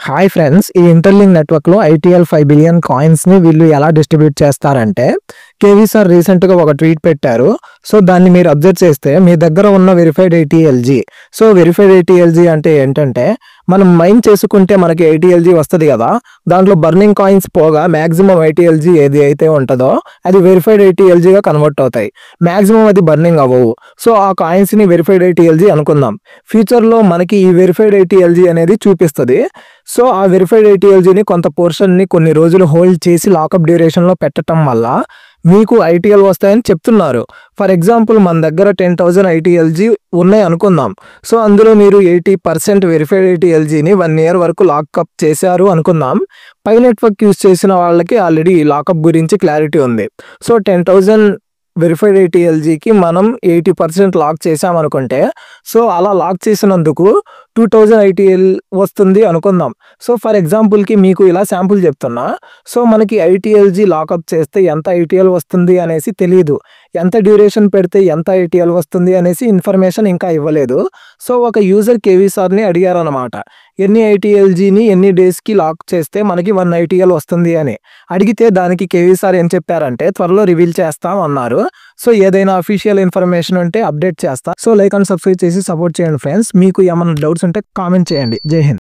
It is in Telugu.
హాయ్ ఫ్రెండ్స్, ఈ ఇంటర్లింక్ నెట్వర్క్ లో ఐటీఎల్ 5 బిలియన్ కాయిన్స్ ని వీళ్ళు ఎలా డిస్ట్రిబ్యూట్ చేస్తారంటే, కేవీ సార్ రీసెంట్ గా ఒక ట్వీట్ పెట్టారు. సో దాన్ని మీరు అబ్జర్వ్ చేస్తే మీ దగ్గర ఉన్న verified ITLG. So verified ITLG అంటే ఏంటంటే, మనం మైన్ చేసుకుంటే మనకి ఐటీఎల్జీ వస్తుంది కదా, దాంట్లో బర్నింగ్ కాయిన్స్ పోగా మాక్సిమం ఐటీఎల్జీ ఏది అయితే ఉంటుందో అది వెరిఫైడ్ ఐటీఎల్జీగా కన్వర్ట్ అవుతాయి. మాక్సిమం అది బర్నింగ్ అవ్వవు. సో ఆ కాయిన్స్ ని వెరిఫైడ్ ఐటీఎల్జీ అనుకుందాం. ఫ్యూచర్ లో మనకి ఈ వెరిఫైడ్ ఐటీఎల్జీ అనేది చూపిస్తుంది. సో ఆ వెరిఫైడ్ ఐటీఎల్జీని కొంత పోర్షన్ని కొన్ని రోజులు హోల్డ్ చేసి లాకప్ డ్యూరేషన్లో పెట్టడం వల్ల మీకు ఐటీఎల్ వస్తాయని చెప్తున్నారు. ఫర్ ఎగ్జాంపుల్ మన దగ్గర 10,000 ఐటీఎల్జీ ఉన్నాయి అనుకుందాం. సో అందులో మీరు 80% వెరిఫైడ్ ఐటీఎల్జీని 1 year వరకు లాకప్ చేశారు అనుకుందాం. పై నెట్వర్క్ యూజ్ చేసిన వాళ్ళకి ఆల్రెడీ లాకప్ గురించి క్లారిటీ ఉంది. సో 10,000 వెరిఫైడ్ ఐటీఎల్జీకి మనం 80% లాక్ చేసామనుకుంటే, సో అలా లాక్ చేసినందుకు 2,000 ఐటీఎల్ వస్తుంది అనుకుందాం. సో ఫర్ ఎగ్జాంపుల్కి మీకు ఇలా శాంపుల్ చెప్తున్నా. సో మనకి ఐటీఎల్జీ లాకప్ చేస్తే ఎంత ఐటీఎల్ వస్తుంది అనేసి తెలియదు. ఎంత డ్యూరేషన్ పెడితే ఎంత ఐటీఎల్ వస్తుంది అనేసి ఇన్ఫర్మేషన్ ఇంకా ఇవ్వలేదు. సో ఒక యూజర్ కేవీ సార్ని అడిగారనమాట, ఎన్ని ఐటీఎల్జీని ఎన్ని డేస్కి లాక్ చేస్తే మనకి 1 ఐటీఎల్ వస్తుంది అని అడిగితే, దానికి కేవీ సార్ ఏం చెప్పారంటే త్వరలో రివీల్ చేస్తాం అన్నారు. సో ఏదైనా అఫీషియల్ ఇన్ఫర్మేషన్ ఉంటే అప్డేట్ చేస్తా. సో లైక్ అండ్ సబ్స్క్రైబ్ చేసి సపోర్ట్ చేయండి ఫ్రెండ్స్. మీకు ఏమైనా డౌట్స్ ఉంటే కామెంట్ చేయండి. జై హింద్.